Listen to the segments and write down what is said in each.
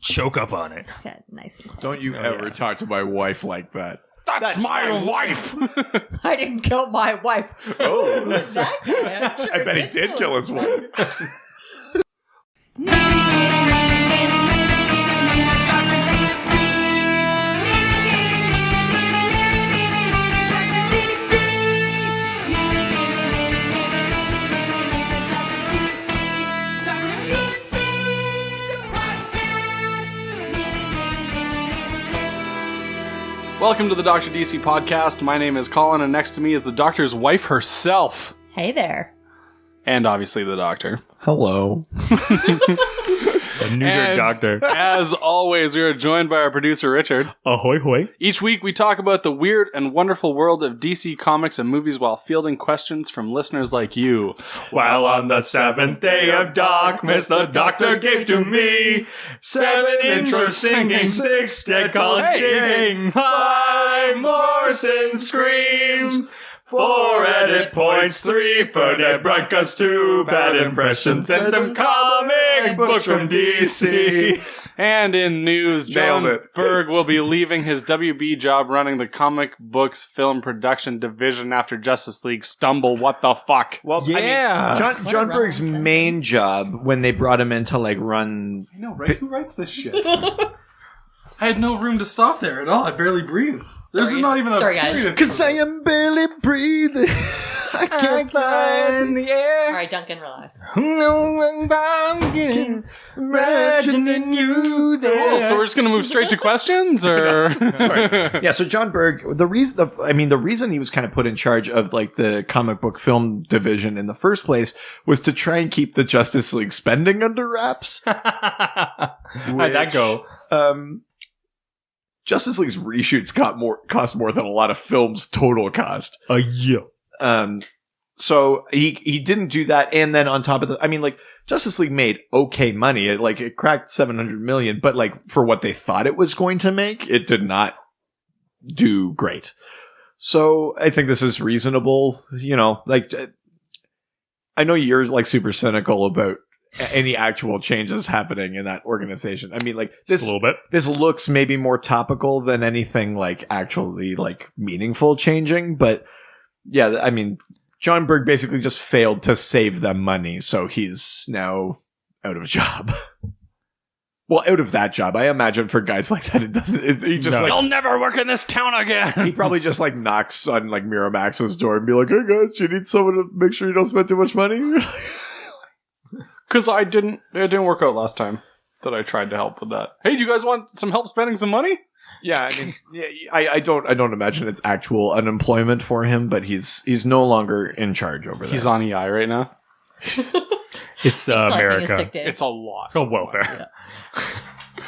choke up on it. Yeah, nice. Don't you ever talk to my wife like that. That's my wife. I didn't kill my wife. Oh, Who is that guy? I bet he did kill his wife. Welcome to the Dr. DC podcast. My name is Colin, and next to me is the doctor's wife herself. Hey there. And obviously the doctor. Hello. A neutered doctor. As always, we are joined by our producer, Richard. Ahoy hoy. Each week, we talk about the weird and wonderful world of DC comics and movies while fielding questions from listeners like you. While on the seventh day of DocMas, the doctor gave to me 7 intros singing, 6 dead calls digging, 5 Morrison screams, 4 edit points, 3 Fernet Brancas, 2 bad impressions, and some comic books from DC. And in news, John Berg will be leaving his WB job running the comic books film production division after Justice League stumble. What the fuck? Well, Yeah. I mean, John Berg's main job when they brought him in to like run. I know, right? Who writes this shit? I had no room to stop there at all. I barely breathed. There's not even a period. Because I am barely breathing. I can't find the air. All right, Duncan, relax. imagining you there. Oh, so we're just gonna move straight to questions, or Sorry. Yeah, so John Berg, the reason he was kind of put in charge of like the comic book film division in the first place was to try and keep the Justice League spending under wraps. How'd that go? Justice League's reshoots cost more than a lot of films' total cost. Yeah. So he didn't do that, and then on top of the, I mean, like Justice League made okay money. It cracked $700 million, but like for what they thought it was going to make, it did not do great. So I think this is reasonable. You know, like I know you're like super cynical about any actual changes happening in that organization. I mean, like this Just a little bit. This looks maybe more topical than anything like actually like meaningful changing, but yeah, I mean, John Berg basically just failed to save them money, so he's now out of a job. Well, out of that job. I imagine for guys like that, he just like, you'll never work in this town again. he probably just like knocks on like Miramax's door and be like, "Hey guys, do you need someone to make sure you don't spend too much money?" Because it didn't work out last time that I tried to help with that. Hey, do you guys want some help spending some money? Yeah, I mean, I don't imagine it's actual unemployment for him, but he's no longer in charge over there. He's on EI right now. It's America. It's a lot. It's called welfare.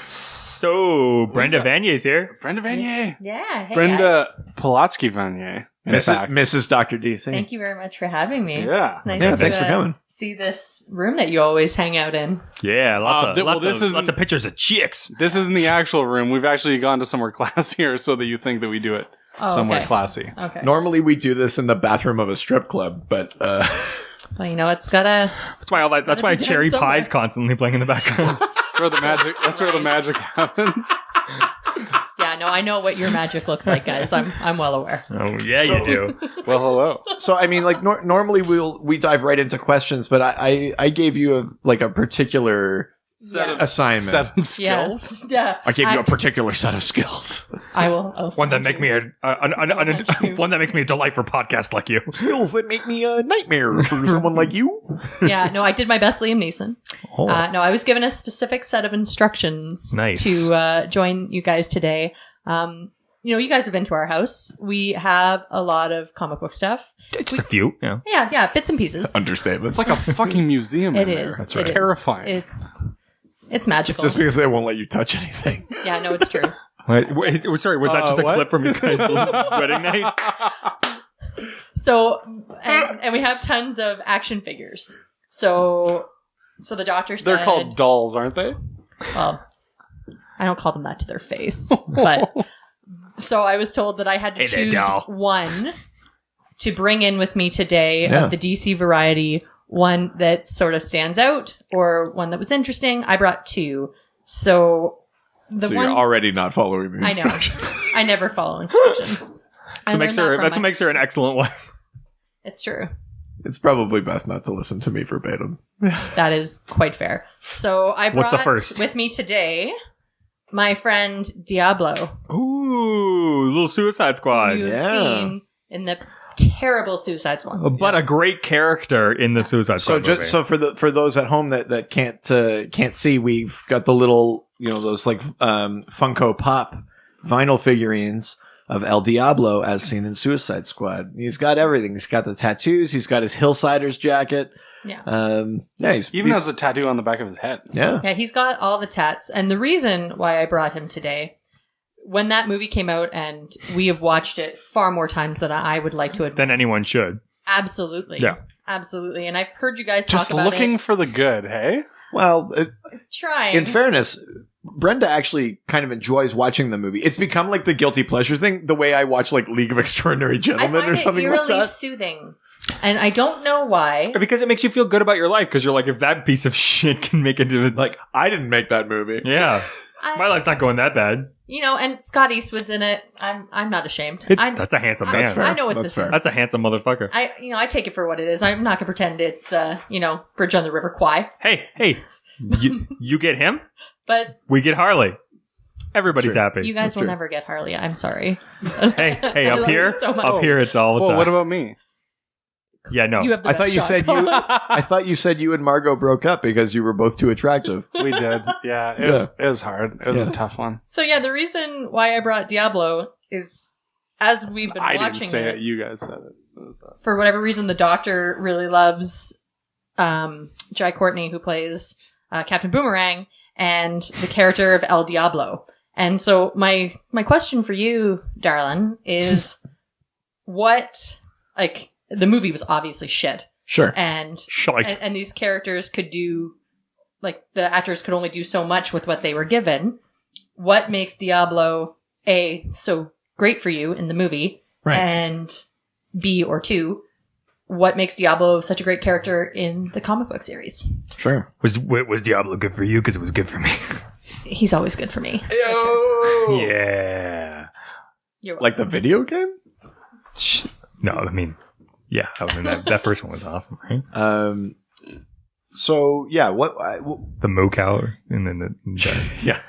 So, Brenda Vanier's here. Brenda Vanier. Yeah, hey Brenda guys. Polatsky Vanier. Mrs. Dr. DC. Thank you very much for having me. Yeah. It's nice Yeah, to thanks for coming. see this room that you always hang out in. Yeah, lots of pictures of chicks. This isn't the actual room. We've actually gone to somewhere classier so that you think that we do it somewhere classy. Okay. Normally we do this in the bathroom of a strip club, but Well, you know, it's gotta... That's why be Cherry done Pie's somewhere. constantly playing in the background. That's where the magic happens. Yeah, no, I know what your magic looks like, guys. I'm well aware. Oh, yeah, you do. Well, hello. so I mean, like normally we dive right into questions, but I gave you a particular assignment. Set of skills. Yes. Yeah. I gave you a particular set of skills. I will. One that make me one that makes me a delight for podcasts like you. Skills that make me a nightmare for someone like you. Yeah, no, I did my best Liam Neeson. Oh. No, I was given a specific set of instructions Nice. to join you guys today. You know, you guys have been to our house. We have a lot of comic book stuff. Just a few. Yeah. Yeah, bits and pieces. Understatement. It's like a fucking museum in It there. is. That's It is. terrifying. It's magical. It's just because they won't let you touch anything. Yeah, no, it's true. Wait, sorry, was that just a what? clip from your guys' wedding night? So, and we have tons of action figures. So the doctor said... They're called dolls, aren't they? Well, I don't call them that to their face. But so I was told that I had to Hey there, choose doll. one to bring in with me today Yeah. of the DC variety. One that sort of stands out or one that was interesting. I brought two. So So you're already not following the I know. instructions. I never follow instructions. I learned that from That's what my- makes her an excellent wife. It's true. It's probably best not to listen to me verbatim. That is quite fair. So I What's brought the first? with me today my friend Diablo. Ooh, little Suicide Squad. You've yeah. seen in the terrible Suicide Squad. But a great character in the Suicide So Squad movie. just for those at home that can't see, we've got the little those like Funko Pop vinyl figurines of El Diablo as seen in Suicide Squad. He's got everything. He's got the tattoos. He's got his Hillsiders jacket. Yeah. He's Even has a tattoo on the back of his head. yeah. Yeah, he's got all the tats. And the reason why I brought him today, when that movie came out, and we have watched it far more times than I would like to admit. Then anyone should. Absolutely. Yeah. Absolutely. And I've heard you guys Just talk about looking it. for the good, hey? Well, Trying. in fairness, Brenda actually kind of enjoys watching the movie. It's become like the guilty pleasure thing, the way I watch like League of Extraordinary I Gentlemen find or it something eerily like that. soothing. And I don't know why. Because it makes you feel good about your life. Because you're like, if that piece of shit can make it to Like, I didn't make that movie. yeah, my life's not going that bad. And Scott Eastwood's in it. I'm not ashamed. That's a handsome man. That's fair. I know what That's this fair. is. That's a handsome motherfucker. I take it for what it is. I'm not gonna pretend it's Bridge on the River Kwai. Hey, you get him, But we get Harley. Everybody's Sure. happy. you guys That's will true. never get Harley. I'm sorry. Hey, I up love here, you so much. up here, it's all the Well, time. what about me? Yeah, no. You have the I best thought you shot. said you. I thought you said you and Margot broke up because you were both too attractive. We did. Yeah, it was hard. It was a tough one. So yeah, the reason why I brought Diablo is as we've been I watching didn't say it, it. You guys said it. It was tough. for whatever reason, the Doctor really loves Jai Courtney, who plays Captain Boomerang, and the character of El Diablo. And so my question for you, darling, is what, like, the movie was obviously shit. Sure. And Shite. and these characters could do, like, the actors could only do so much with what they were given. What makes Diablo, A, so great for you in the movie, Right. and B, or two, what makes Diablo such a great character in the comic book series? Sure. Was Diablo good for you? Because it was good for me. He's always good for me. Yeah. You're welcome. Like the video game? No, I mean, yeah. I mean, that first one was awesome, right? So yeah, The Moo Cow, and then the yeah.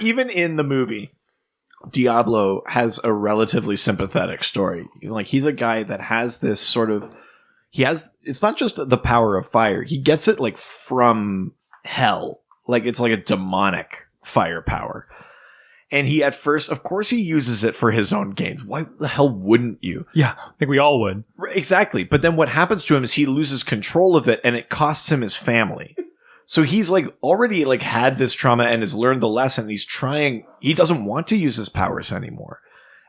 Even in the movie, Diablo has a relatively sympathetic story. Like, he's a guy that has this sort of, it's not just the power of fire. He gets it like from hell. Like, it's like a demonic firepower. And he, at first, of course he uses it for his own gains. Why the hell wouldn't you? yeah. I think we all would. Exactly. But then what happens to him is he loses control of it, and it costs him his family. So he's like already like had this trauma and has learned the lesson. He doesn't want to use his powers anymore.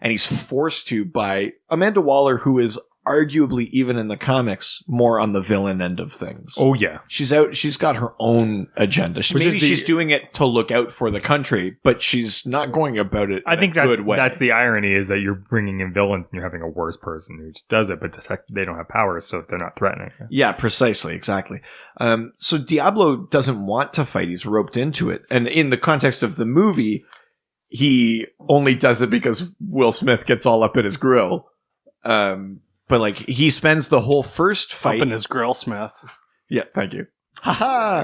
And he's forced to by Amanda Waller, who is arguably, even in the comics, more on the villain end of things. Oh yeah. She's got her own agenda. Which is She's doing it to look out for the country, but she's not going about it I in think a good way. that's the irony, is that you're bringing in villains and you're having a worse person who just does it, but they don't have powers, so they're not threatening. Yeah, precisely, exactly. So Diablo doesn't want to fight. He's roped into it. And in the context of the movie, he only does it because Will Smith gets all up in his grill. But like, he spends the whole first fight. Up in his grill, Smith. Yeah, thank you. Haha.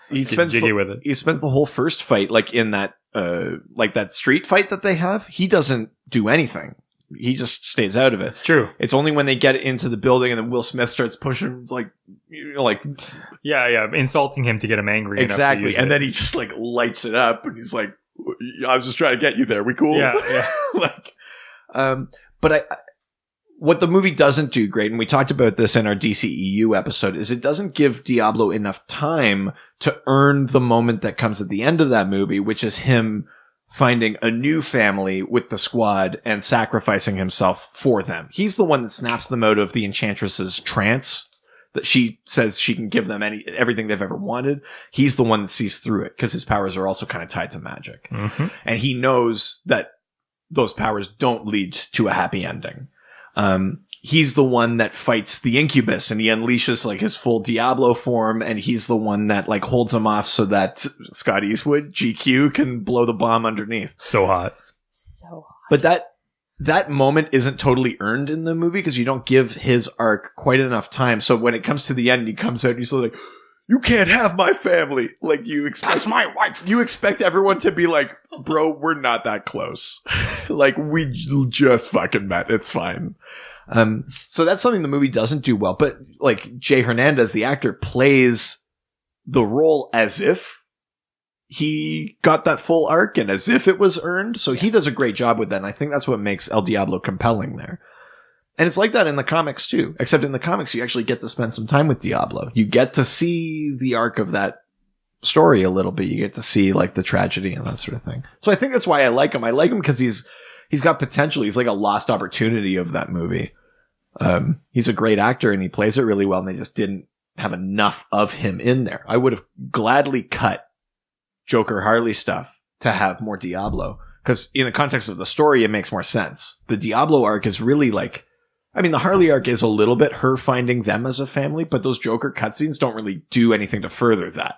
He Get spends jiggy with it. He spends the whole first fight like in that that street fight that they have. He doesn't do anything. He just stays out of it. It's true. It's only when they get into the building and then Will Smith starts pushing him, like, Yeah, insulting him to get him angry. enough to exactly. use And it. then he just like lights it up and he's like, I was just trying to get you there. We cool? Yeah. Like, but what the movie doesn't do great, and we talked about this in our DCEU episode, is it doesn't give Diablo enough time to earn the moment that comes at the end of that movie, which is him finding a new family with the squad and sacrificing himself for them. He's the one that snaps them out of the Enchantress's trance that she says she can give them everything they've ever wanted. He's the one that sees through it because his powers are also kind of tied to magic. Mhm. And he knows that those powers don't lead to a happy ending. he's the one that fights the Incubus, and he unleashes like his full Diablo form, and he's the one that like holds him off so that Scott Eastwood, GQ, can blow the bomb underneath. So hot. So hot. But that moment isn't totally earned in the movie because you don't give his arc quite enough time. So when it comes to the end, he comes out and he's like, "You can't have my family." Like you expect, that's my wife. You expect everyone to be like, "Bro, we're not that close." Like we just fucking met. It's fine. So that's something the movie doesn't do well. But like Jay Hernandez, the actor, plays the role as if he got that full arc and as if it was earned. So he does a great job with that. And I think that's what makes El Diablo compelling there. And it's like that in the comics too, except in the comics, you actually get to spend some time with Diablo. You get to see the arc of that story a little bit. You get to see like the tragedy and that sort of thing. So I think that's why I like him. I like him because he's got potential. He's like a lost opportunity of that movie. He's a great actor and he plays it really well, and they just didn't have enough of him in there. I would have gladly cut Joker Harley stuff to have more Diablo, because in the context of the story, it makes more sense. The Diablo arc is really like, I mean, the Harley arc is a little bit her finding them as a family, but those Joker cutscenes don't really do anything to further that.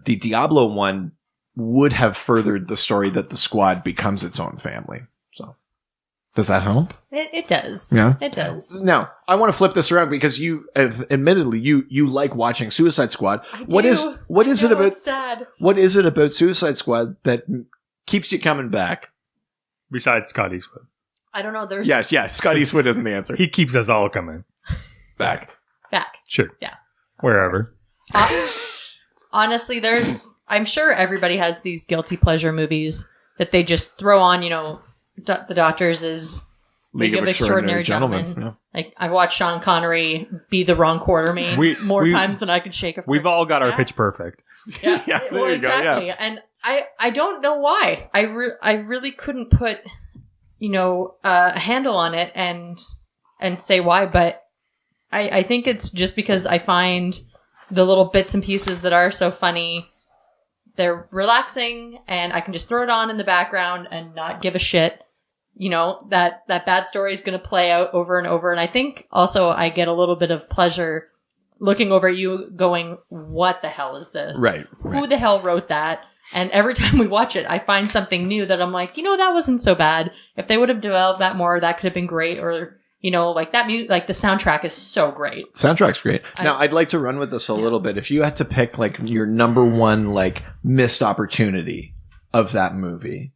The Diablo one would have furthered the story that the squad becomes its own family. So does that help? It does. Yeah. It does. Now, I want to flip this around because you have admittedly you like watching Suicide Squad. What is it about? It's sad. What is it about Suicide Squad that keeps you coming back? Besides Scott Eastwood. I don't know. There's Yes. Scott Eastwood isn't the answer. He keeps us all coming. Back. Sure. Yeah. Wherever. Honestly, I'm sure everybody has these guilty pleasure movies that they just throw on, the Doctors is League of Extraordinary Gentlemen. Yeah. Like, I watched Sean Connery be the wrong Quartermain more times than I could shake a We've all got our cat. Pitch Perfect. Yeah, Yeah, there well, you go, exactly. yeah. And I don't know why. I really couldn't put, a handle on it and say why, but I think it's just because I find the little bits and pieces that are so funny, they're relaxing, and I can just throw it on in the background and not give a shit. That bad story is going to play out over and over. And I think also I get a little bit of pleasure looking over at you going, what the hell is this? Right. Who the hell wrote that? And every time we watch it, I find something new that I'm like, that wasn't so bad. If they would have developed that more, that could have been great. Or, like that music, like the soundtrack is so great. Soundtrack's great. Now, I'd like to run with this a little bit. If you had to pick like your number one like missed opportunity of that movie,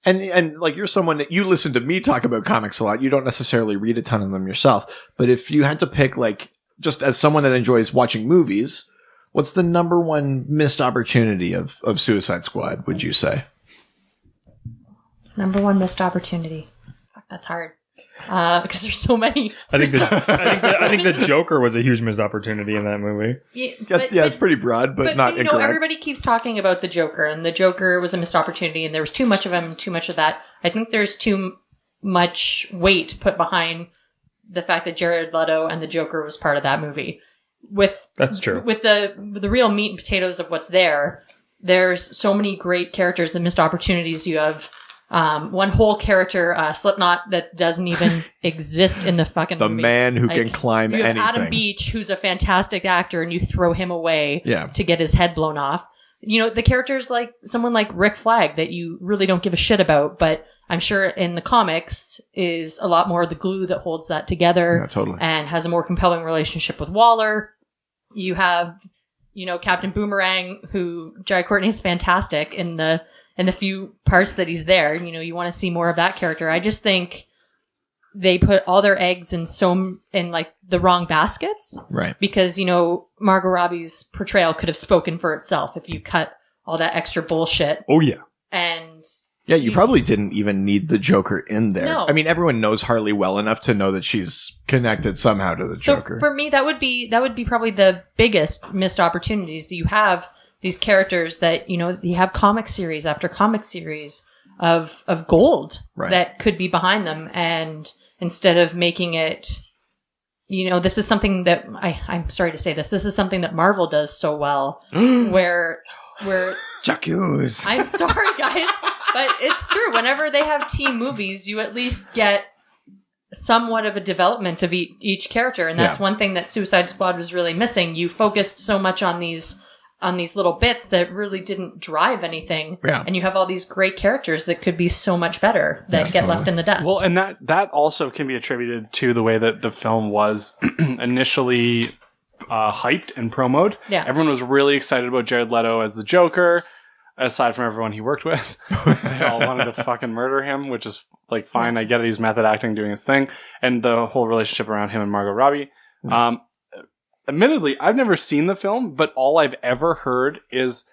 and like you're someone that you listen to me talk about comics a lot. You don't necessarily read a ton of them yourself, but if you had to pick like just as someone that enjoys watching movies, what's the number one missed opportunity of Suicide Squad, would you say? Number one missed opportunity. Fuck, that's hard. Because there's so many. I think the Joker was a huge missed opportunity in that movie. Yeah, it's pretty broad, but not incorrect. Everybody keeps talking about the Joker, and the Joker was a missed opportunity, and there was too much of him, too much of that. I think there's too much weight put behind the fact that Jared Leto and the Joker was part of that movie. That's true. With the real meat and potatoes of what's there, there's so many great characters, the missed opportunities. You have one whole character, Slipknot, that doesn't even exist in the fucking movie. The man who can climb you have anything. Adam Beach, who's a fantastic actor, and you throw him away to get his head blown off. The characters like someone like Rick Flag that you really don't give a shit about, but I'm sure in the comics is a lot more the glue that holds that together. Yeah, totally. And has a more compelling relationship with Waller. You have, Captain Boomerang, who Jai Courtney's fantastic in the few parts that he's there. You want to see more of that character. I just think they put all their eggs in like the wrong baskets. Right. Because, Margot Robbie's portrayal could have spoken for itself if you cut all that extra bullshit. Oh, yeah. And yeah, you probably didn't even need the Joker in there. No. I mean, everyone knows Harley well enough to know that she's connected somehow to the Joker. So for me, that would be probably the biggest missed opportunities. You have these characters that, you have comic series after comic series of gold that could be behind them. And instead of making it, this is something that I'm sorry to say this is something that Marvel does so well where Jacques. I'm sorry, guys, but it's true. Whenever they have team movies, you at least get somewhat of a development of each character, and that's one thing that Suicide Squad was really missing. You focused so much on these little bits that really didn't drive anything. Yeah. And you have all these great characters that could be so much better that get left in the dust. Well, and that also can be attributed to the way that the film was initially hyped and promoted. Yeah. Everyone was really excited about Jared Leto as the Joker, aside from everyone he worked with. They all wanted to fucking murder him, which is like fine. I get it. He's method acting, doing his thing. And the whole relationship around him and Margot Robbie. Admittedly, I've never seen the film, but all I've ever heard is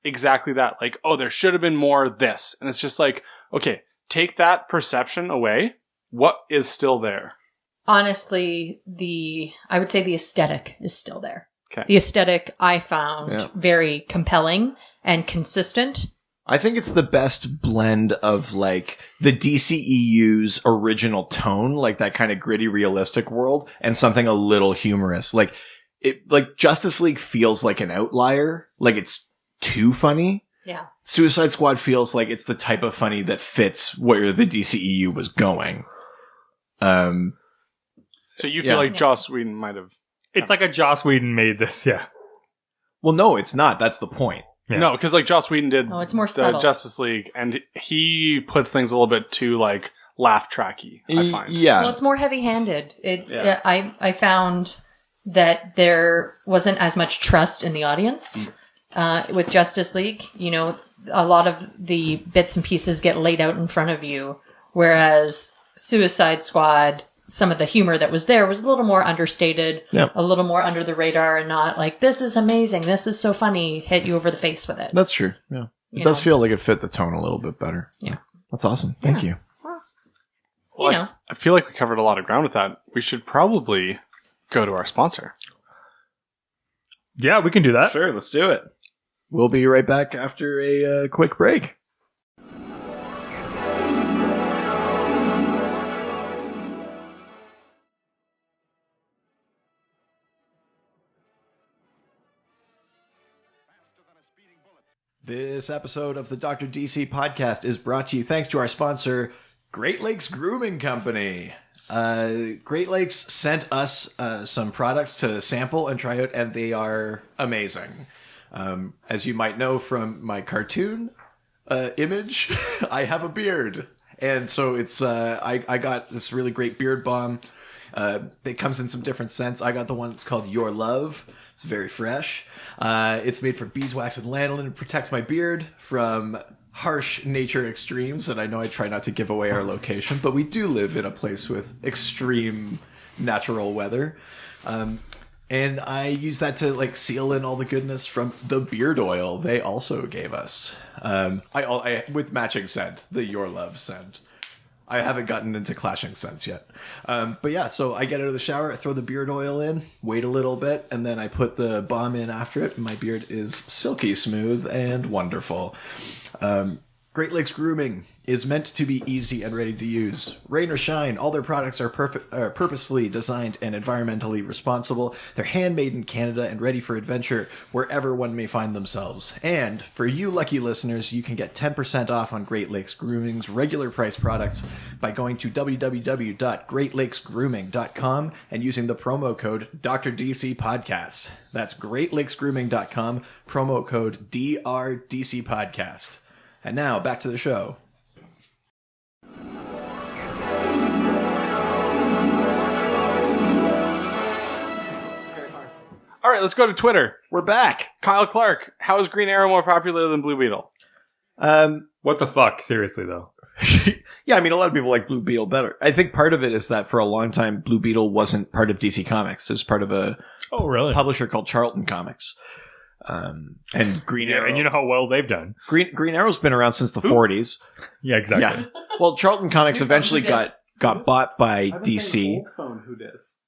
exactly that. Like, oh, there should have been more this. And it's just like, okay, take that perception away. What is still there? Honestly, I would say the aesthetic is still there. Okay. The aesthetic I found very compelling and consistent. I think it's the best blend of like the DCEU's original tone, like that kind of gritty, realistic world, and something a little humorous. Like Justice League feels like an outlier, like it's too funny. Yeah. Suicide Squad feels like it's the type of funny that fits where the DCEU was going. So you feel like Joss Whedon might have... It's like a Joss Whedon made this, yeah. Well, no, it's not. That's the point. Yeah. No, because like Joss Whedon did it's more the subtle. Justice League, and he puts things a little bit too like laugh tracky, I find. Yeah. Well, it's more heavy-handed. I found that there wasn't as much trust in the audience with Justice League. You know, a lot of the bits and pieces get laid out in front of you, whereas Suicide Squad, some of the humor that was there was a little more understated, a little more under the radar, and not like, this is amazing, this is so funny, hit you over the face with it. That's true. Yeah. It does feel like it fit the tone a little bit better. Yeah. That's awesome. Thank you. Well, I feel like we covered a lot of ground with that. We should probably go to our sponsor. Yeah, we can do that. Sure, let's do it. We'll be right back after a quick break. This episode of the Dr. DC podcast is brought to you thanks to our sponsor, Great Lakes Grooming Company. Great Lakes sent us some products to sample and try out, and they are amazing. As you might know from my cartoon image, I have a beard. And so it's I got this really great beard balm. It comes in some different scents. I got the one that's called Your Love. It's very fresh. It's made from beeswax and lanolin and protects my beard from harsh nature extremes. And I know I try not to give away our location, but we do live in a place with extreme natural weather. And I use that to like seal in all the goodness from the beard oil they also gave us. I with matching scent, the Your Love scent. I haven't gotten into clashing scents yet. But yeah, so I get out of the shower, I throw the beard oil in, wait a little bit, and then I put the balm in after it. And my beard is silky smooth and wonderful. Great Lakes Grooming is meant to be easy and ready to use. Rain or shine, all their products are purposefully designed and environmentally responsible. They're handmade in Canada and ready for adventure wherever one may find themselves. And for you lucky listeners, you can get 10% off on Great Lakes Grooming's regular price products by going to www.greatlakesgrooming.com and using the promo code DrDCPodcast. That's greatlakesgrooming.com, promo code DRDCPodcast. And now, back to the show. All right, let's go to Twitter. We're back. Kyle Clark, how is Green Arrow more popular than Blue Beetle? What the fuck? Seriously, though. Yeah, I mean, a lot of people like Blue Beetle better. I think part of it is that for a long time, Blue Beetle wasn't part of DC Comics. It was part of a publisher called Charlton Comics. And Green Arrow. And you know how well they've done. Green Arrow's been around since the 40s. Yeah, exactly. Yeah. Well, Charlton Comics eventually got bought by DC. Old phone, who dis?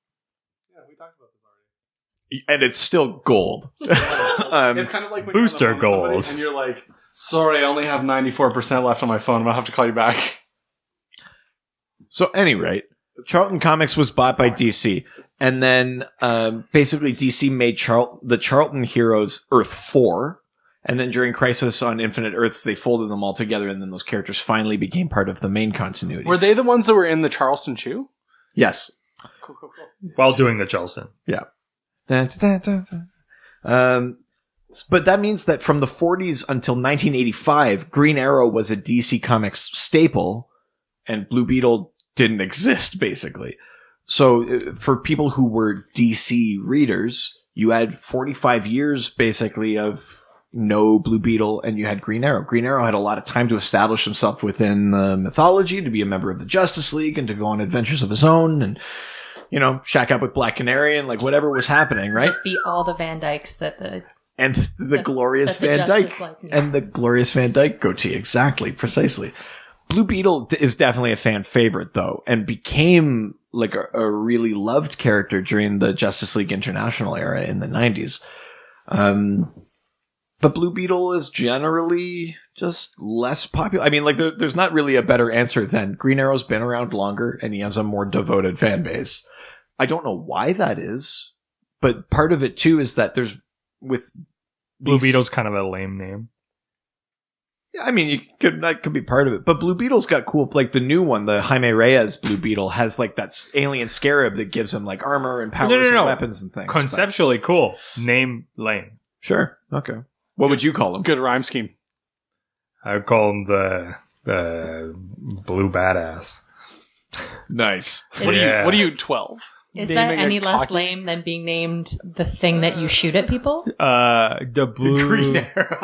Yeah, we talked about this already. And it's still gold. It's kind of like when Booster you're on the phone with gold. somebody and you're like, sorry, I only have 94% left on my phone. I'm going to have to call you back. So, at any rate, Charlton Comics was bought by DC. And then basically DC made the Charlton Heroes Earth 4. And then during Crisis on Infinite Earths, they folded them all together. And then those characters finally became part of the main continuity. Were they the ones that were in the Charleston Chew? Yes. While doing the Charleston. But that means that from the 40s until 1985, Green Arrow was a DC Comics staple, and Blue Beetle didn't exist, basically. So for people who were DC readers, you had 45 years, basically, of no Blue Beetle, and you had Green Arrow. Green Arrow had a lot of time to establish himself within the mythology, to be a member of the Justice League, and to go on adventures of his own, and shack up with Black Canary and like whatever was happening, right? Just be all the Van Dykes that the glorious that the Van Dyke Justice League- and the glorious Van Dyke goatee. Exactly, precisely. Blue Beetle is definitely a fan favorite, though, and became like a really loved character during the Justice League International era in the 90s. But Blue Beetle is generally just less popular. I mean, like, there's not really a better answer than Green Arrow's been around longer and he has a more devoted fan base. I don't know why that is, but part of it, too, is that there's with Blue Beetle's kind of a lame name. Yeah, I mean, that could be part of it. But Blue Beetle's got cool, like the new one, the Jaime Reyes Blue Beetle has like that alien scarab that gives him like armor and powers and weapons and things. Conceptually cool. Name lame. Sure. Okay. What would you call him? Good rhyme scheme. I would call him the Blue Badass. Nice. What are you, 12? Is that Naming a any less cocky- lame than being named the thing that you shoot at people? The Blue... Green Arrow.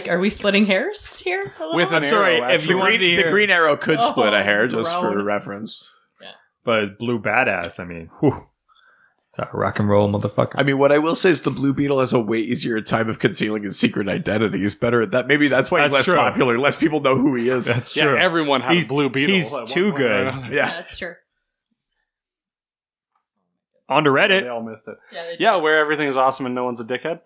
Are we splitting hairs here? A little? With an I'm sorry, arrow, if you actually. wanted to The hear... Green Arrow could split a hair, just grown. for reference. But Blue Badass, I mean, whew. It's a rock and roll motherfucker. I mean, what I will say is the Blue Beetle has a way easier time of concealing his secret identity. He's better at that. Maybe that's why he's That's less true. popular. Less people know who he is. That's Yeah, true. everyone has He's- Blue Beetle. he's at one too point or good. another. Yeah. That's true. On to They Reddit. all missed it. They Yeah, did. where everything's awesome and no one's a dickhead.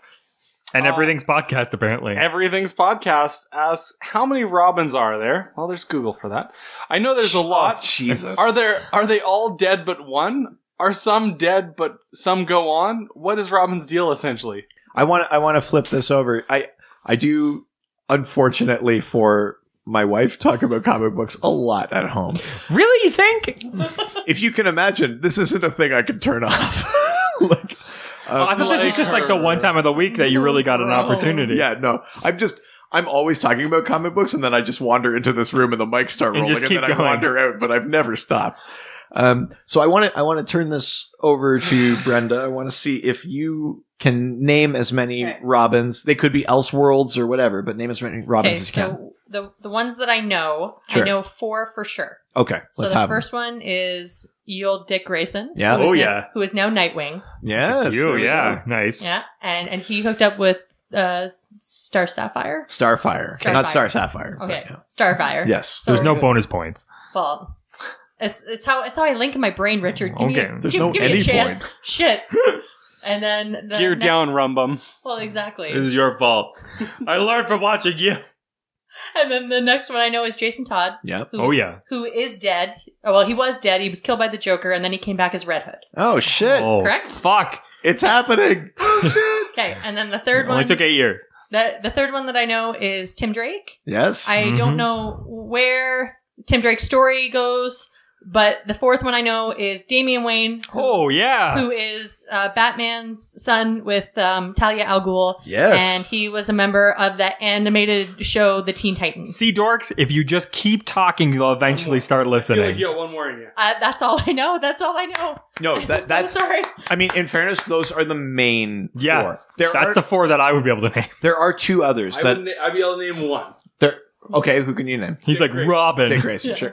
And everything's podcast, apparently. Everything's podcast asks, how many Robins are there? Well, there's Google for that. I know there's a lot. Jesus. Are they all dead but one? Are some dead but some go on? What is Robin's deal essentially? I want to flip this over. I do, unfortunately for my wife, talk about comic books a lot at home. Really, you think? If you can imagine, this isn't a thing I can turn off. Like, I thought this was just like the one time of the week that you really got an opportunity. yeah, no, I'm always talking about comic books, and then I just wander into this room and the mics start rolling, just and keep then I going. wander out, but I've never stopped. So I want to turn this over to Brenda. I want to see if you can name as many Okay. Robins. They could be Elseworlds or whatever, but name as many Robins Okay, as you can. so the ones that I know, Sure. I know 4 for sure. Okay, So let's the have first one is old Dick Grayson. Yeah. who is Oh, now- yeah. Who is now Nightwing. Yes, You, there we yeah. go. Nice. Yeah, and he hooked up with Star Sapphire. Starfire, Starfire. not Star Sapphire. Okay, but yeah. Starfire. Yes. So, There's no bonus points. Well, it's how I link in my brain, Richard. Give Okay. me, There's give, no give me any a chance. points. Shit. And then the Gear next- down, Rumbum. Well, exactly. This is your fault. I learned from watching you. And then the next one I know is Jason Todd. Yep. Oh, yeah. Who is dead. Oh, well, he was dead. He was killed by the Joker, and then he came back as Red Hood. Oh shit! Oh, Correct? fuck. It's happening. Oh shit! Okay, and then the third Only one. took 8 years. The third one that I know is Tim Drake. Yes. I don't know where Tim Drake's story goes, but the fourth one I know is Damian Wayne, Oh, yeah. who is Batman's son with Talia al Ghul. Yes. And he was a member of that animated show, The Teen Titans. See, dorks, if you just keep talking, you'll eventually start I feel like listening. you got one more in you. That's all I know. That's all I know. No, I'm that's. so sorry. I mean, in fairness, those are the main Yeah. 4. There That's are the 4 that I would be able to name. there are 2 others that. I'd be able to name one. There. Okay, who can you name? He's like, Grayson. Robin. Dick Grayson, Yeah. sure.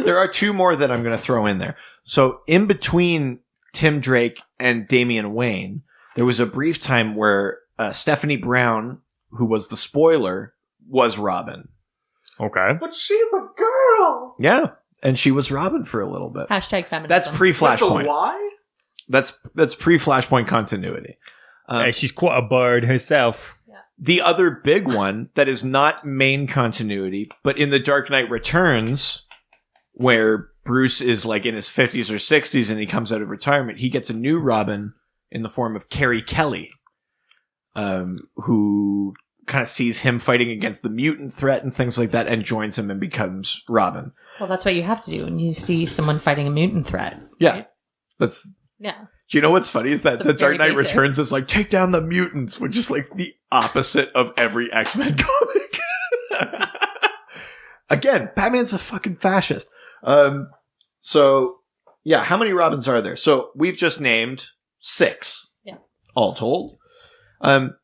There are 2 more that I'm going to throw in there. So, in between Tim Drake and Damian Wayne, there was a brief time where Stephanie Brown, who was the spoiler, was Robin. Okay. But she's a girl. Yeah, and she was Robin for a little bit. Hashtag feminism. That's pre-Flashpoint. Why? That's pre-Flashpoint continuity. Hey, she's quite a bird herself. The other big one that is not main continuity, but in The Dark Knight Returns, where Bruce is like in his 50s or 60s and he comes out of retirement, he gets a new Robin in the form of Carrie Kelly, who kind of sees him fighting against the mutant threat and things like that, and joins him and becomes Robin. Well, that's what you have to do when you see someone fighting a mutant threat. Yeah, right? that's. Yeah. Do you know what's funny is that It's the the Dark very Knight basic. Returns is like, take down the mutants, which is like the opposite of every X-Men comic. Again, Batman's a fucking fascist. So, yeah, how many Robins are there? So we've just named 6. Yeah. All told.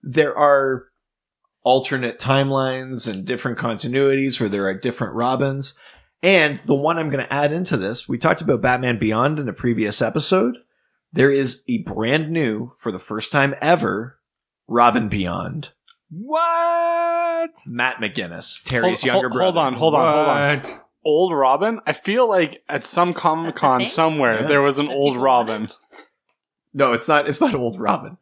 There are alternate timelines and different continuities where there are different Robins. And the one I'm going to add into this, we talked about Batman Beyond in a previous episode. There is a brand new, for the first time ever, Robin Beyond. What? Matt McGinnis, Terry's younger brother. Hold on. What? Old Robin? I feel like at some Comic Con thing? somewhere Yeah. there was an That old people Robin. No, it's not. It's not old Robin.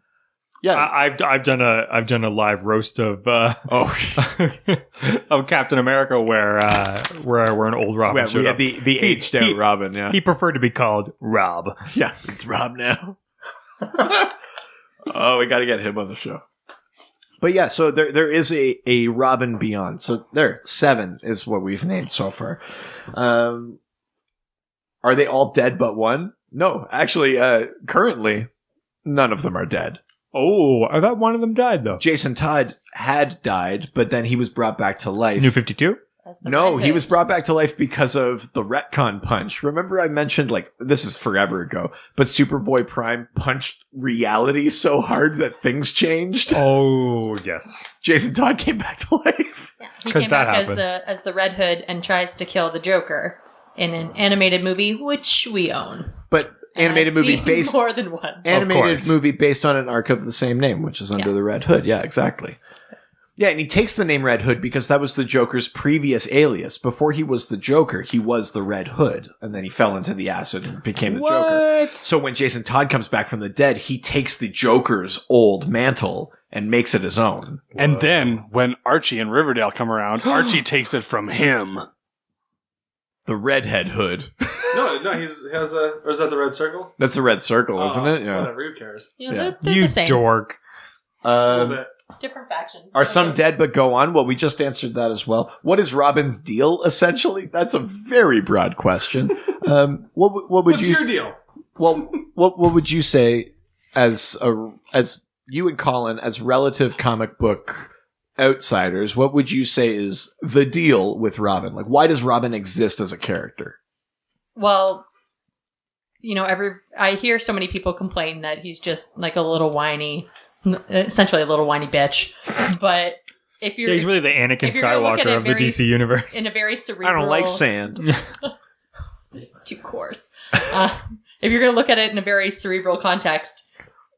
Yeah. I've done a live roast of Oh, of Captain America where an old Robin we showed had up. the aged out Robin. Yeah, He preferred to be called Rob. yeah. It's Rob now. Oh, we got to get him on the show. But yeah, so there is a Robin Beyond. So there, 7 is what we've named so far. Are they all dead but one? No, actually, currently, none of them are dead. Oh, I thought one of them died though. Jason Todd had died, but then he was brought back to life. New 52? That's the No, Red he Hood. was brought back to life because of the retcon punch. Remember I mentioned, like, this is forever ago, but Superboy Prime punched reality so hard that things changed? Oh, yes. Jason Todd came back to life. Yeah, he 'Cause came that back happens. as the Red Hood and tries to kill the Joker in an animated movie, which we own. But And animated I've movie seen based more than one. animated course. movie based on an arc of the same name, which is Under Yeah. the Red Hood. Yeah, exactly. Yeah, and he takes the name Red Hood because that was the Joker's previous alias. Before he was the Joker, he was the Red Hood, and then he fell into the acid and became the Joker. So when Jason Todd comes back from the dead, he takes the Joker's old mantle and makes it his own. And then when Archie and Riverdale come around, Archie takes it from him. The Redhead Hood. No, he has a. Or is that the red circle? That's the red circle, isn't it? Yeah. Whatever, who cares? You know, Yeah. they're You the same. dork. Different factions. Are some dead but go on? Well, we just answered that as well. What is Robin's deal, essentially? That's a very broad question. What would What's you... your deal? Well, what would you say as you and Colin, as relative comic book outsiders, what would you say is the deal with Robin? Like, why does Robin exist as a character? Well, you know, I hear so many people complain that he's just like a little whiny, essentially a little whiny bitch. But if you're Yeah, he's really the Anakin if you're gonna look at Skywalker it of the very DC universe. in a very cerebral, I don't like sand. it's too coarse. If you're going to look at it in a very cerebral context,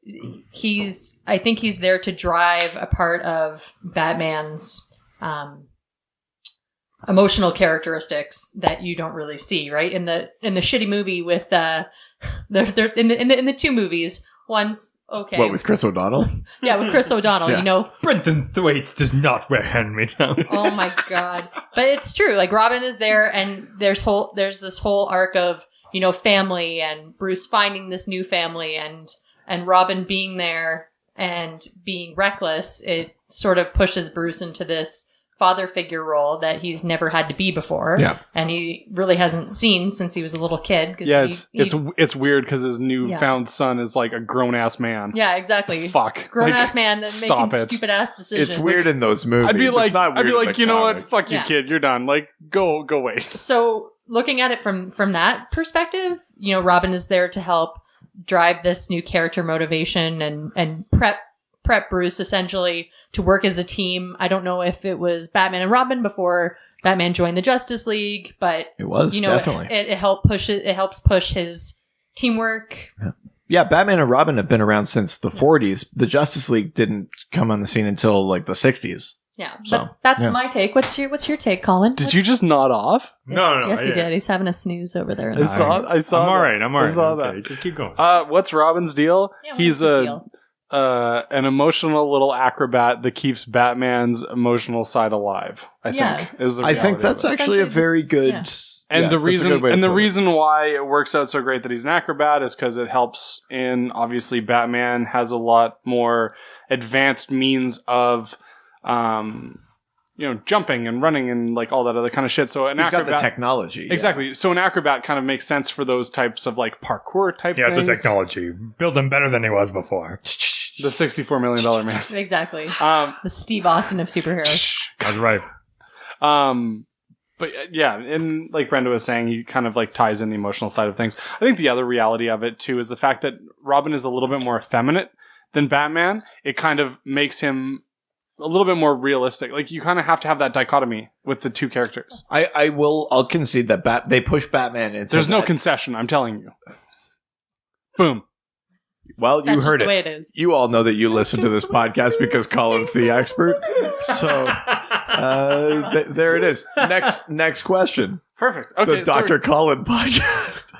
I think he's there to drive a part of Batman's emotional characteristics that you don't really see, right? In the shitty movie with they're in the 2 movies. One's okay. What, with Chris O'Donnell? Yeah, with Chris O'Donnell, Yeah. you know. Brenton Thwaites does not wear hand-me-downs. Oh my god. But it's true. Like Robin is there and there's this whole arc of, you know, family and Bruce finding this new family and Robin being there and being reckless. It sort of pushes Bruce into this father figure role that he's never had to be before. Yeah. And he really hasn't seen since he was a little kid. 'Cause Yeah, he- it's weird because his newfound son is like a grown ass man. yeah, exactly. Fuck. Grown Like, ass man that's stop making it. stupid ass decisions. It's weird in those movies. I'd be It's like, not weird in the you know what? comic. Fuck you, Yeah. kid. You're done. Like, go away. So looking at it from that perspective, you know, Robin is there to help drive this new character motivation and prep Bruce essentially to work as a team. I don't know if it was Batman and Robin before Batman joined the Justice League, but It was, you know, definitely. it helps push his teamwork. Yeah, Batman and Robin have been around since the 40s. The Justice League didn't come on the scene until like the 60s. Yeah, So, but that's yeah. my take. What's your take, Colin? Did you just nod off? No, Yes, I he did. He's having a snooze over there. I saw I'm that. all right. I'm all I right. saw Okay, that. just keep going. What's Robin's deal? Yeah, He's what's his deal? an emotional little acrobat that keeps Batman's emotional side alive. I Yeah. think is the I think reality that's of it. actually a Essentially, very good... yeah. And yeah, the that's a reason good way to put it. reason why it works out so great that he's an acrobat is because it helps in obviously Batman has a lot more advanced means of jumping and running and like all that other kind of shit. So an He's got acrobat, the technology. exactly. So an acrobat kind of makes sense for those types of like parkour type Yeah, it's things. the technology. Build him better than he was before. The $64 million man. Exactly. Um, The Steve Austin of superheroes. That's right. But yeah, and like Brenda was saying, he kind of like ties in the emotional side of things. I think the other reality of it too is the fact that Robin is a little bit more effeminate than Batman. It kind of makes him a little bit more realistic. Like you kind of have to have that dichotomy with the two characters. I'll concede that they push Batman into There's no that. concession, I'm telling you. Boom. Well, you That's just heard the way it. it is. You all know that you listen to this podcast because Colin's the expert. So there it is. Next question. Perfect. Okay, The Dr. Colin podcast.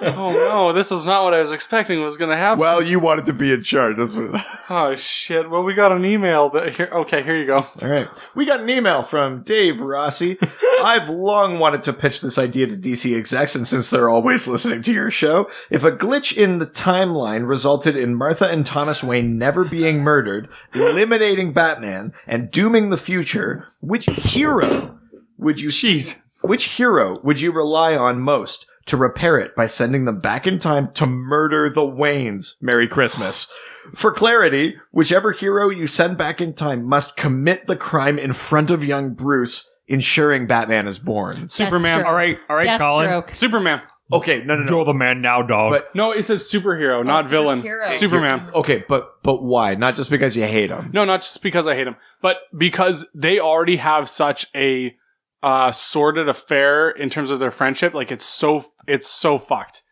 Oh no, this is not what I was expecting was going to happen. Well, you wanted to be in charge. That's what. Oh shit. Well, we got an email that here. Okay, here you go. All right. We got an email from Dave Rossi. I've long wanted to pitch this idea to DC execs, and since they're always listening to your show, if a glitch in the timeline resulted in Martha and Thomas Wayne never being murdered, eliminating Batman, and dooming the future, which hero would you Which hero would you rely on most to repair it by sending them back in time to murder the Waynes? Merry Christmas. For clarity, whichever hero you send back in time must commit the crime in front of young Bruce, ensuring Batman is born. Superman. Deathstroke. All right, Colin. Deathstroke. Superman. Okay, no. You're the man now, dog. But No, it says superhero, not villain. superhero. Superman. okay, but why? Not just because you hate him. No, not just because I hate him, but because they already have such a sordid affair in terms of their friendship. Like it's so fucked.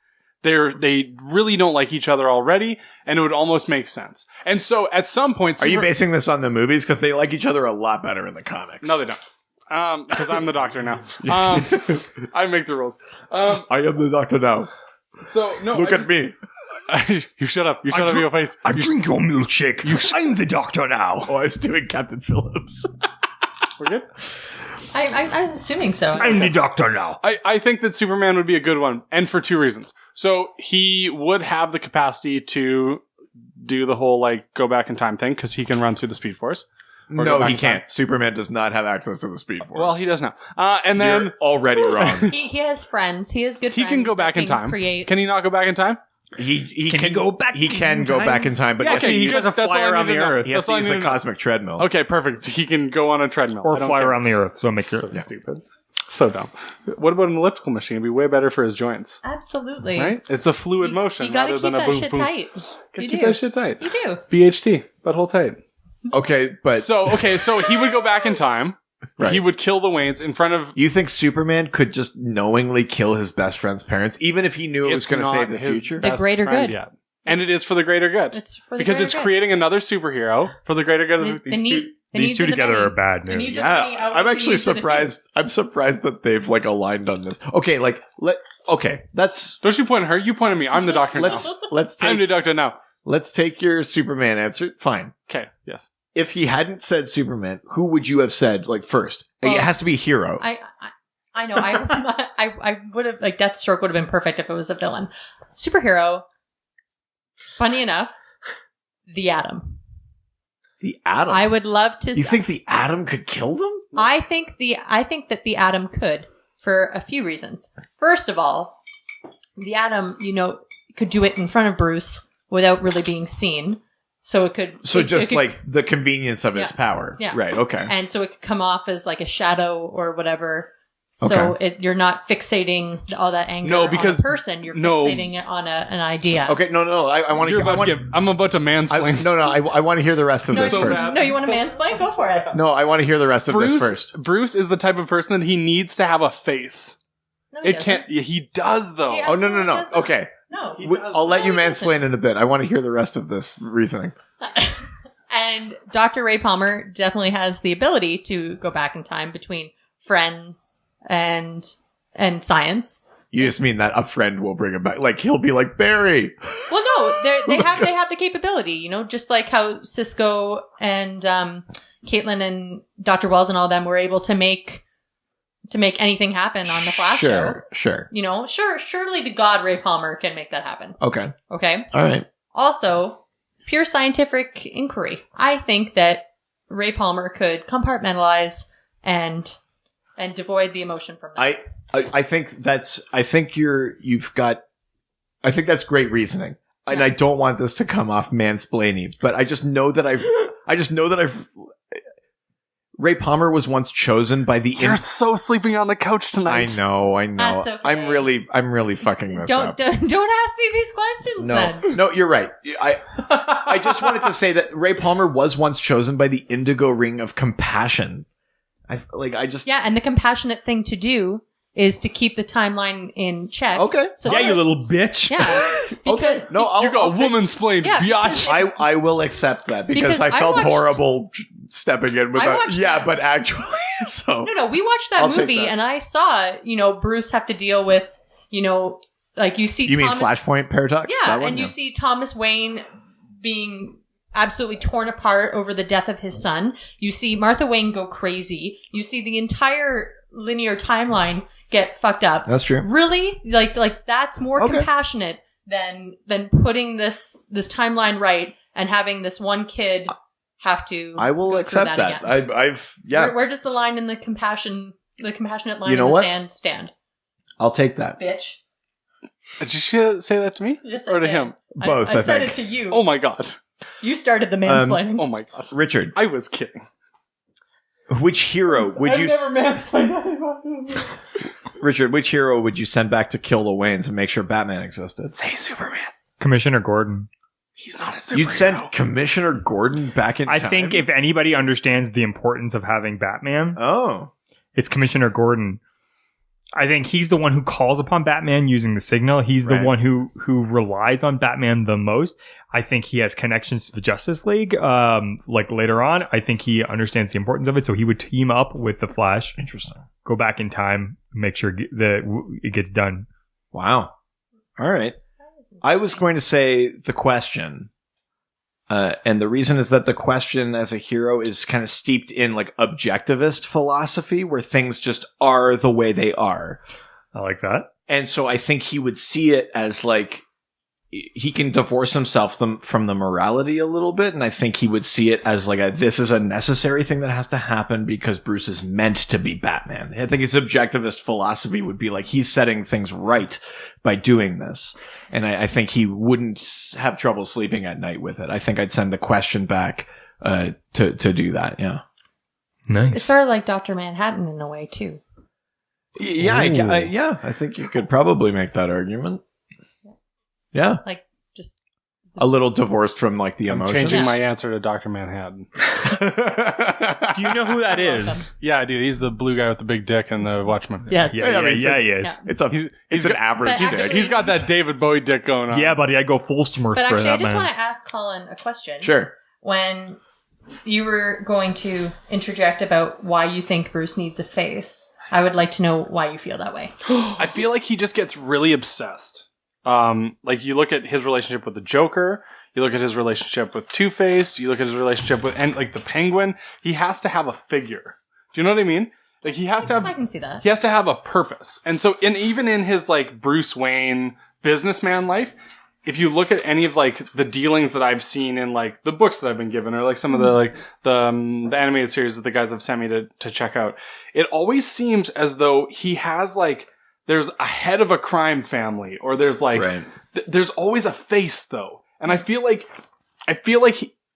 They really don't like each other already, and it would almost make sense. And so at some point, Are you basing this on the movies? Because they like each other a lot better in the comics. No, they don't. Because I'm the doctor now. I make the rules. I am the doctor now. So no, Look at me. You shut up. You shut up your face. I drink your milkshake. I'm the doctor now. Oh, I was doing Captain Phillips. We're good. I'm assuming so. I'm the doctor now. I think that Superman would be a good one, and for two reasons. So he would have the capacity to do the whole like go back in time thing because he can run through the Speed Force. Or go No, back he in time. can't. Superman does not have access to the Speed Force. Well, he does now. And then You're already wrong. He has friends. He has good he friends. can go that back in time. Create. Can he not go back in time? He Can he go back He in can go time? back in time, but Yeah, yes, okay, he he has doesn't That's all fly I around need the to know. earth. he has That's to all I use need the to know. cosmic treadmill. Okay, perfect. He can go on a treadmill. Or I don't fly care. around the earth. So make your So stupid. So dumb. What about an elliptical machine? It'd be way better for his joints. Absolutely. Right? It's a fluid motion You gotta rather keep than a that boom shit boom. tight. Gotta You keep do. that shit tight. You do. BHT, butthole tight. Okay, but So he would go back in time. Right. He would kill the Waynes in front of. you think Superman could just knowingly kill his best friend's parents, even if he knew it was It's going to not save the his future? The best greater friend good. yet. And it is for the greater good. It's for the Because greater it's good. creating another superhero for the greater good of The these need- two. the These needs two of the together many. are bad The news. needs of the many Yeah, outweigh I'm the actually needs of the few. surprised. I'm surprised that they've like aligned on this. Okay, like that's Don't you point at her? You point at me. I'm the doctor let's now. let's I'm the take doctor now. let's take your Superman answer. Fine. Okay. Yes. If he hadn't said Superman, who would you have said like first? Well, it has to be a hero. I know. I would have like Deathstroke would have been perfect if it was a villain. Superhero. Funny enough, the Atom. the Atom. I would love to. You think the Atom could kill them? I think that the Atom could for a few reasons. First of all, the Atom, could do it in front of Bruce without really being seen. So it could. So it just could- like the convenience of his Yeah. power. Yeah. Right. Okay. and so it could come off as like a shadow or whatever. So you're not fixating all that anger No, because- on a person. You're no. fixating it on an idea. Okay. No. I want You're about to to. get. I'm about to mansplain. I want to hear the rest of No, this so first. bad. No, you want to mansplain? Go for it. No, I want to hear the rest of this first. Bruce is the type of person that he needs to have a face. No, he It doesn't. can't. Yeah, he does though. Yeah. Oh no. Absolutely does not. Okay. No. I'll let you No, he doesn't. mansplain in a bit. I want to hear the rest of this reasoning. And Dr. Ray Palmer definitely has the ability to go back in time between friends and science. You just mean that a friend will bring him back. Like he'll be like Barry. Well, no, they have the capability, just like how Cisco and Caitlin and Dr. Wells and all them were able to make anything happen on the Flash show. Sure. Surely the god Ray Palmer can make that happen. Okay. Okay. All right. Also, pure scientific inquiry. I think that Ray Palmer could compartmentalize and devoid the emotion from that. I think that's great reasoning. And I don't want this to come off mansplaining, but I just know that I've Ray Palmer was once chosen by the You're so sleeping on the couch tonight. I know. That's okay. I'm really fucking this up. Don't ask me these questions then. No, you're right. I just wanted to say that Ray Palmer was once chosen by the Indigo Ring of Compassion. Yeah, and the compassionate thing to do is to keep the timeline in check. Okay. So Yeah, you little bitch. Yeah. Okay. No, You got woman-splained, Yeah, biatch. I will accept that because Because I I felt watched- horrible stepping in with I that. watched Yeah, that. but actually, so No, we watched that I'll take movie that. and I saw, Bruce have to deal with, like you see you mean Thomas. Flashpoint Paradox? Yeah, That one? and you see Thomas Wayne being absolutely torn apart over the death of his son. You see Martha Wayne go crazy. You see the entire linear timeline get fucked up. That's true. Really? Like that's more Okay. compassionate than putting this timeline right and having this one kid have to I will go through accept that. again. I've Where does the line in the compassionate line You know in the what? sand stand? I'll take that. Bitch. Did you say that to me? Yes, or I to did. him? Both, I I said think. it to you. Oh my god. You started the mansplaining. Oh my god. Richard, I was kidding. which hero would you? Richard, which hero would you send back to kill the Waynes and make sure Batman existed? Say Superman. Commissioner Gordon. He's not a superhero. You'd send Commissioner Gordon back in I time? think if anybody understands the importance of having Batman, Oh. it's Commissioner Gordon. I think he's the one who calls upon Batman using the signal. He's the Right. one who relies on Batman the most. I think he has connections to the Justice League. Like later on, I think he understands the importance of it. So he would team up with the Flash, Interesting. go back in time, make sure that it gets done. Wow. All right. I was going to say the question. And the reason is that the question as a hero is kind of steeped in like objectivist philosophy where things just are the way they are. I like that. And so I think he would see it as like he can divorce himself from the morality a little bit. And I think he would see it as like this is a necessary thing that has to happen because Bruce is meant to be Batman. I think his objectivist philosophy would be like he's setting things right by doing this. And I think he wouldn't have trouble sleeping at night with it. I think I'd send the question back to do that. Yeah. Nice. It's sort of like Dr. Manhattan in a way, too. Yeah. I think you could probably make that argument. Yeah. Like, just... A little divorced from like the I'm emotions. changing Yeah. my answer to Dr. Manhattan. Do you know who that is? Yeah, dude. He's the blue guy with the big dick and the Watchman. Yeah, Yeah, but he's he is. Yeah. It's an But average actually- dick. He's got that David Bowie dick going on. Yeah, buddy, I go full Smurf But for actually, I that just man. want to ask Colin a question. Sure. When you were going to interject about why you think Bruce needs a face, I would like to know why you feel that way. I feel like he just gets really obsessed. Like you look at his relationship with the Joker, you look at his relationship with Two-Face, you look at his relationship with like the Penguin. He has to have a figure. Do you know what I mean? Like he has to I have can see that. he has to have a purpose. And so even in his like Bruce Wayne businessman life, if you look at any of like the dealings that I've seen in like the books that I've been given or like some of the like the animated series that the guys have sent me to check out, it always seems as though he has like there's a head of a crime family or there's like Right. there's always a face though. And I feel like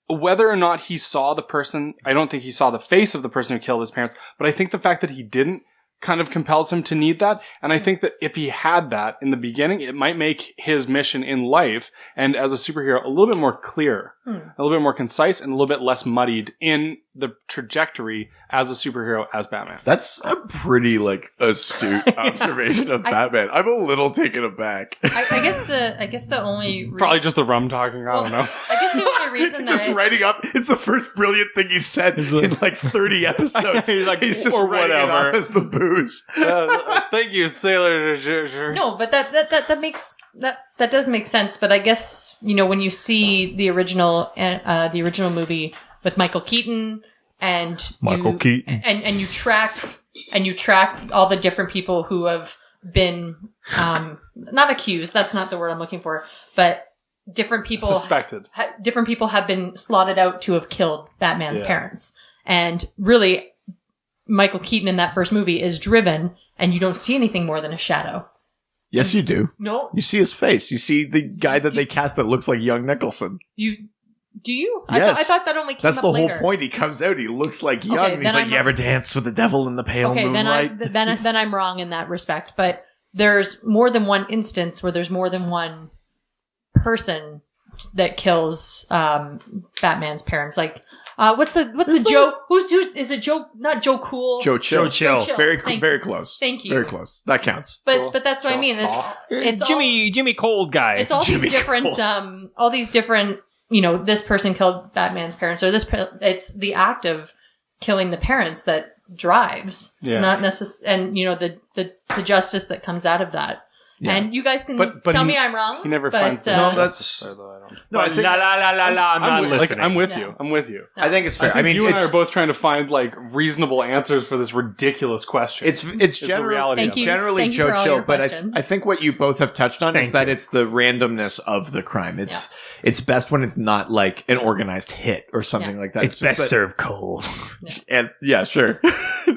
whether or not he saw the person, I don't think he saw the face of the person who killed his parents, but I think the fact that he didn't kind of compels him to need that. And I think that if he had that in the beginning, it might make his mission in life and as a superhero a little bit more clear, a little bit more concise, and a little bit less muddied in the trajectory as a superhero, as Batman. That's a pretty like astute observation of Batman. I'm a little taken aback. I guess the only Probably just the rum talking, I don't know. I guess the only reason just that writing up. It's the first brilliant thing he's said in like 30 episodes. He's like, he's just or writing it whatever. off as the booze. Thank you, Sailor. no, but that makes that does make sense. But I guess when you see the original movie with Michael Keaton and you track all the different people who have been not accused. That's not the word I'm looking for, but different people Suspected. different people have been slotted out to have killed Batman's Yeah. parents. And really, Michael Keaton in that first movie is driven, and you don't see anything more than a shadow. Yes, you do. No, You see his face. You see the guy that they cast that looks like young Nicholson. do you? Yes. I thought that only came That's up the later. whole point. He comes out. He looks like young. Okay, and he's then like, I'm- you ever dance with the devil in the pale Okay, moonlight? then I'm wrong in that respect. But there's more than one instance where there's more than one person that kills Batman's parents. Like, what's the Joe? Who's is it Joe? Not Joe Cool. Joe Chill. Joe Chill. Very close. Thank you. Very close. That counts. But that's what I mean. It's Jimmy Cold guy. It's all Jimmy these different this person killed Batman's parents, or it's the act of killing the parents that drives, not necessarily, and the justice that comes out of that. Yeah. And you guys can But tell he- me I'm wrong. He never but, finds the No, justice that's- there, though, I don't. No, I think la I'm not listening. I'm with Yeah. you. I'm with you. No. I think it's fair. I mean, you and I it's are both trying to find like reasonable answers for this ridiculous question. it's the generally, reality Thank of you. it. generally Thank you Joe for all Chill, your but questions. I think what you both have touched on is Thank that you. it's the randomness of the crime. It's best when it's not like an organized hit or something like that. it's just best that- served cold. And yeah, sure.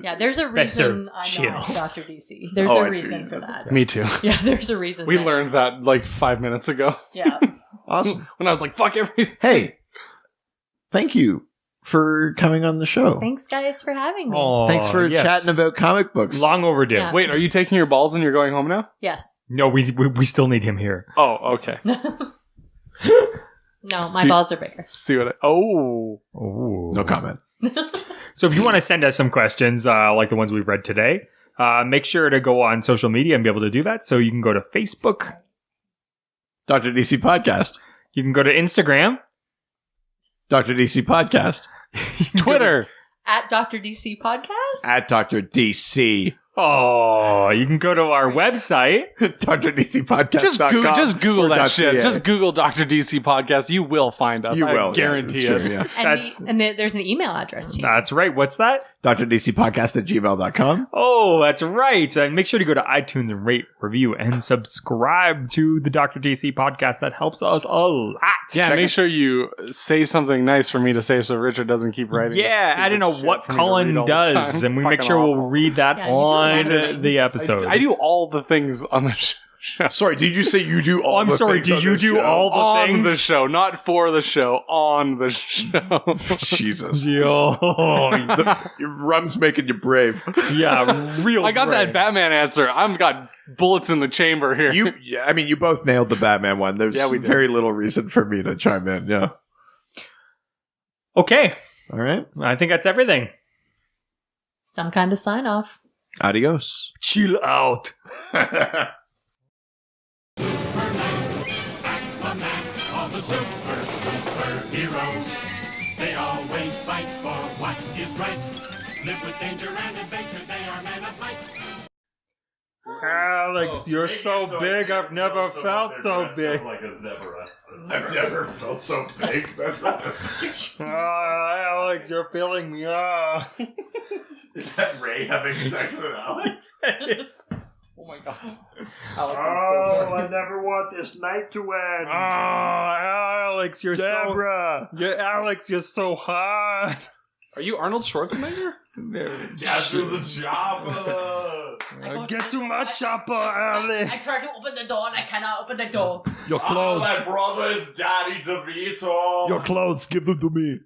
Yeah, there's a Best reason served I'm not chill. Dr. DC. There's Oh, a I see. reason for that. Me too. Yeah, there's a reason. We that- learned that like 5 minutes ago Yeah. Awesome. when I was like, "Fuck everything." Hey, thank you for coming on the show. Thanks, guys, for having me. Oh, Thanks for yes. chatting about comic books. Long overdue. Yeah. Wait, are you taking your balls and you're going home now? Yes. No, we still need him here. Oh, okay. No, my See- balls are bigger. See what? Oh, No comment. So if you want to send us some questions like the ones we've read today, make sure to go on social media and be able to do that. So you can go to Facebook, Dr. DC Podcast. you can go to Instagram, Dr. DC Podcast. Twitter. At Dr. DC Podcast? At Dr. DC. Oh, you can go to our website. Dr. DC Podcast. Just Google that shit. .ca. Just Google Dr. DC podcast. You will find us. You will. I guarantee yeah, it. it's true, yeah. And there's an email address too. That's right. What's that? Dr. DC Podcast at gmail.com. Oh, that's right. And make sure to go to iTunes and rate, review, and subscribe to the Dr. DC podcast. That helps us a lot. Yeah, Check make us- sure you say something nice for me to say so Richard doesn't keep writing. Yeah, I don't know what Colin does, and we make sure we'll read that Yeah, you do on the episode. I do all the things on the show. Sorry, did you say you do all I'm the sorry, things did on you this do show? all the On things? the show, not for the show, on the show. Jesus. Yo, Your rum's making you brave. yeah, real. I got that brave. Batman answer. I've got bullets in the chamber here. You both nailed the Batman one. There's Yeah, we did. very little reason for me to chime in. Yeah. Okay, All right. I think that's everything. Some kind of sign off. Adios. Chill out. All the superheroes. They always fight for what is right. Live with danger and adventure. They are men of might. Alex, you're so big. I've never felt so big. Like a zebra. I've never felt so big. That's Alex, you're filling me up. Is that Ray having sex with Alex? Oh my god. I never want this night to end. Oh, Alex, you're Deborah. so. Yeah, Alex, you're so hot. Are you Arnold Schwarzenegger? Get to the chopper. Get to my chopper, Alex. I tried to open the door and I cannot open the door. Oh, my brother is Daddy DeVito. clothes, give them to me.